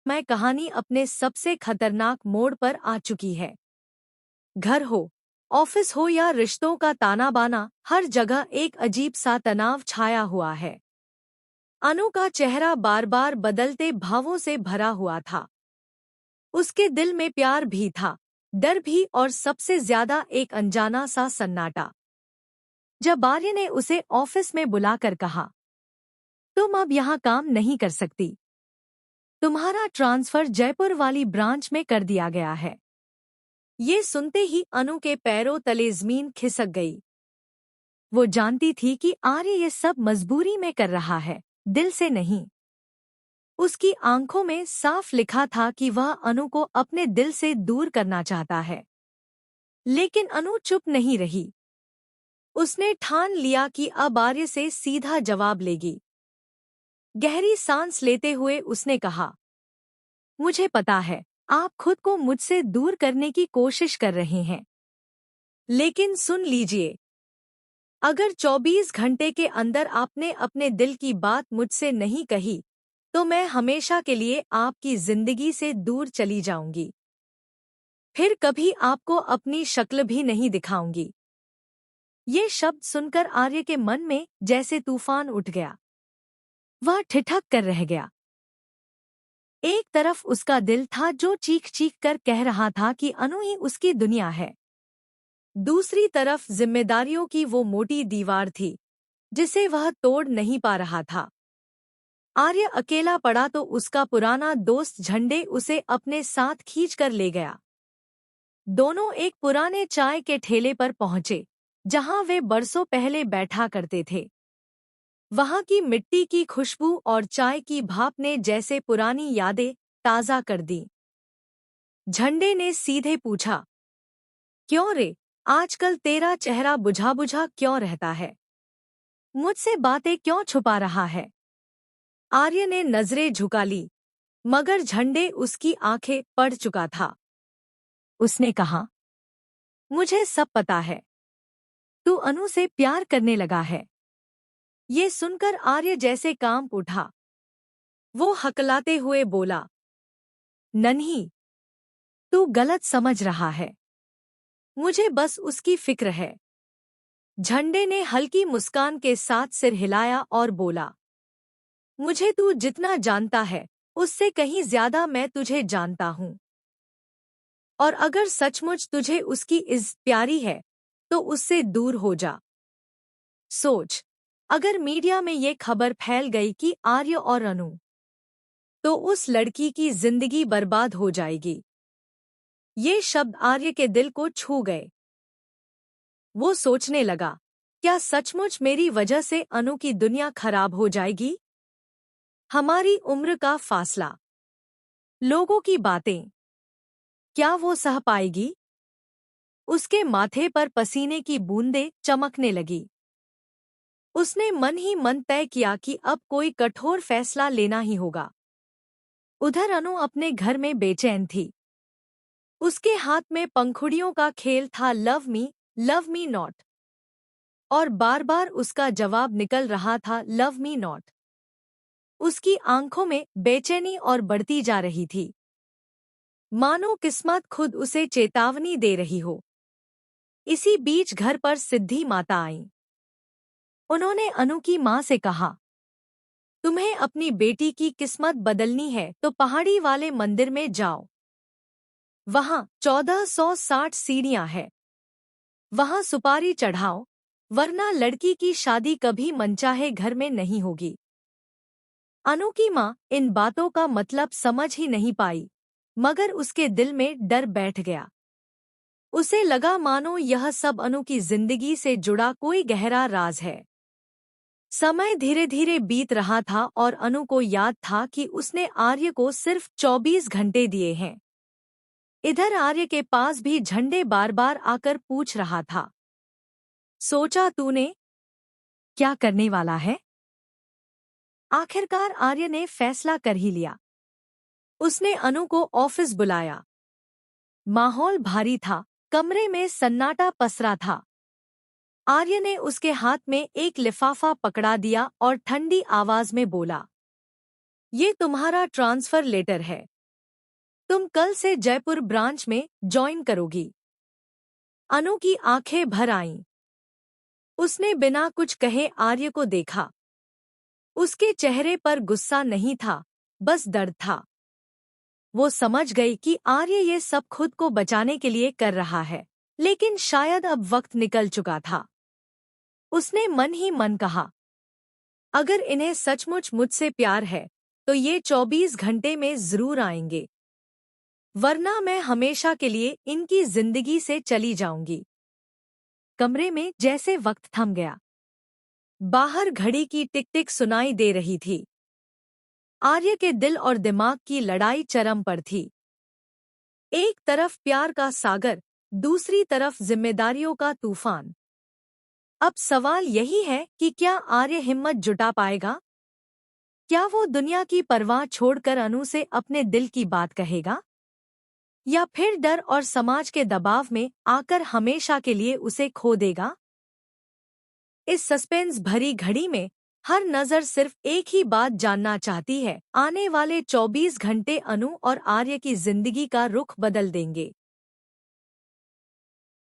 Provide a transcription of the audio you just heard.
मैं कहानी अपने सबसे खतरनाक मोड़ पर आ चुकी है। घर हो, ऑफिस हो या रिश्तों का ताना बाना, हर जगह एक अजीब सा तनाव छाया हुआ है। अनु का चेहरा बार बार बदलते भावों से भरा हुआ था। उसके दिल में प्यार भी था, डर भी और सबसे ज्यादा एक अनजाना सा सन्नाटा। जब आर्य ने उसे ऑफिस में बुलाकर कहा, तुम अब यहाँ काम नहीं कर सकती, तुम्हारा ट्रांसफर जयपुर वाली ब्रांच में कर दिया गया है। ये सुनते ही अनु के पैरों तले जमीन खिसक गई। वो जानती थी कि आर्य ये सब मजबूरी में कर रहा है, दिल से नहीं। उसकी आंखों में साफ लिखा था कि वह अनु को अपने दिल से दूर करना चाहता है। लेकिन अनु चुप नहीं रही। उसने ठान लिया कि अब आर्य से सीधा जवाब लेगी। गहरी सांस लेते हुए उसने कहा, मुझे पता है आप खुद को मुझसे दूर करने की कोशिश कर रहे हैं, लेकिन सुन लीजिए, अगर 24 घंटे के अंदर आपने अपने दिल की बात मुझसे नहीं कही तो मैं हमेशा के लिए आपकी जिंदगी से दूर चली जाऊंगी। फिर कभी आपको अपनी शक्ल भी नहीं दिखाऊंगी। ये शब्द सुनकर आर्य के मन में जैसे तूफान उठ गया। वह ठिठक कर रह गया। एक तरफ उसका दिल था जो चीख चीख कर कह रहा था कि अनु ही उसकी दुनिया है। दूसरी तरफ जिम्मेदारियों की वो मोटी दीवार थी जिसे वह तोड़ नहीं पा रहा था। आर्य अकेला पड़ा तो उसका पुराना दोस्त झंडे उसे अपने साथ खींचकर ले गया। दोनों एक पुराने चाय के ठेले पर पहुंचे जहां वे बरसों पहले बैठा करते थे। वहां की मिट्टी की खुशबू और चाय की भाप ने जैसे पुरानी यादें ताज़ा कर दी। झंडे ने सीधे पूछा, क्यों रे, आजकल तेरा चेहरा बुझा बुझा क्यों रहता है? मुझसे बातें क्यों छुपा रहा है? आर्य ने नजरें झुका ली, मगर झंडे उसकी आंखें पढ़ चुका था। उसने कहा, मुझे सब पता है, तू अनु से प्यार करने लगा है। ये सुनकर आर्य जैसे कांप उठा। वो हकलाते हुए बोला, नन्ही, तू गलत समझ रहा है, मुझे बस उसकी फिक्र है। झंडे ने हल्की मुस्कान के साथ सिर हिलाया और बोला, मुझे तू जितना जानता है उससे कहीं ज्यादा मैं तुझे जानता हूँ। और अगर सचमुच तुझे उसकी इज्जत प्यारी है तो उससे दूर हो जा। सोच, अगर मीडिया में ये खबर फैल गई कि आर्य और अनु, तो उस लड़की की जिंदगी बर्बाद हो जाएगी। ये शब्द आर्य के दिल को छू गए। वो सोचने लगा, क्या सचमुच मेरी वजह से अनु की दुनिया खराब हो जाएगी? हमारी उम्र का फासला, लोगों की बातें, क्या वो सह पाएगी? उसके माथे पर पसीने की बूंदें चमकने लगी। उसने मन ही मन तय किया कि अब कोई कठोर फैसला लेना ही होगा। उधर अनु अपने घर में बेचैन थी। उसके हाथ में पंखुड़ियों का खेल था, लव मी नॉट, और बार बार उसका जवाब निकल रहा था, लव मी नॉट। उसकी आंखों में बेचैनी और बढ़ती जा रही थी, मानो किस्मत खुद उसे चेतावनी दे रही हो। इसी बीच घर पर सिद्धि माता आईं। उन्होंने अनु की मां से कहा, तुम्हें अपनी बेटी की किस्मत बदलनी है तो पहाड़ी वाले मंदिर में जाओ। वहां 1460 सीढ़ियां हैं। वहां सुपारी चढ़ाओ, वरना लड़की की शादी कभी मनचाहे घर में नहीं होगी। अनु की मां इन बातों का मतलब समझ ही नहीं पाई, मगर उसके दिल में डर बैठ गया। उसे लगा मानो यह सब अनु की जिंदगी से जुड़ा कोई गहरा राज है। समय धीरे धीरे बीत रहा था और अनु को याद था कि उसने आर्य को सिर्फ 24 घंटे दिए हैं। इधर आर्य के पास भी झंडे बार बार आकर पूछ रहा था, सोचा तूने, क्या करने वाला है? आखिरकार आर्य ने फैसला कर ही लिया। उसने अनु को ऑफिस बुलाया। माहौल भारी था, कमरे में सन्नाटा पसरा था। आर्य ने उसके हाथ में एक लिफाफा पकड़ा दिया और ठंडी आवाज में बोला, ये तुम्हारा ट्रांसफर लेटर है, तुम कल से जयपुर ब्रांच में ज्वाइन करोगी। अनु की आंखें भर आईं। उसने बिना कुछ कहे आर्य को देखा। उसके चेहरे पर गुस्सा नहीं था, बस दर्द था। वो समझ गई कि आर्य ये सब खुद को बचाने के लिए कर रहा है, लेकिन शायद अब वक्त निकल चुका था। उसने मन ही मन कहा, अगर इन्हें सचमुच मुझसे प्यार है तो ये 24 घंटे में जरूर आएंगे, वरना मैं हमेशा के लिए इनकी जिंदगी से चली जाऊंगी। कमरे में जैसे वक्त थम गया। बाहर घड़ी की टिक टिक सुनाई दे रही थी। आर्य के दिल और दिमाग की लड़ाई चरम पर थी। एक तरफ प्यार का सागर, दूसरी तरफ जिम्मेदारियों का तूफान। अब सवाल यही है कि क्या आर्य हिम्मत जुटा पाएगा? क्या वो दुनिया की परवाह छोड़कर अनु से अपने दिल की बात कहेगा, या फिर डर और समाज के दबाव में आकर हमेशा के लिए उसे खो देगा? इस सस्पेंस भरी घड़ी में हर नजर सिर्फ एक ही बात जानना चाहती है, आने वाले 24 घंटे अनु और आर्य की जिंदगी का रुख बदल देंगे।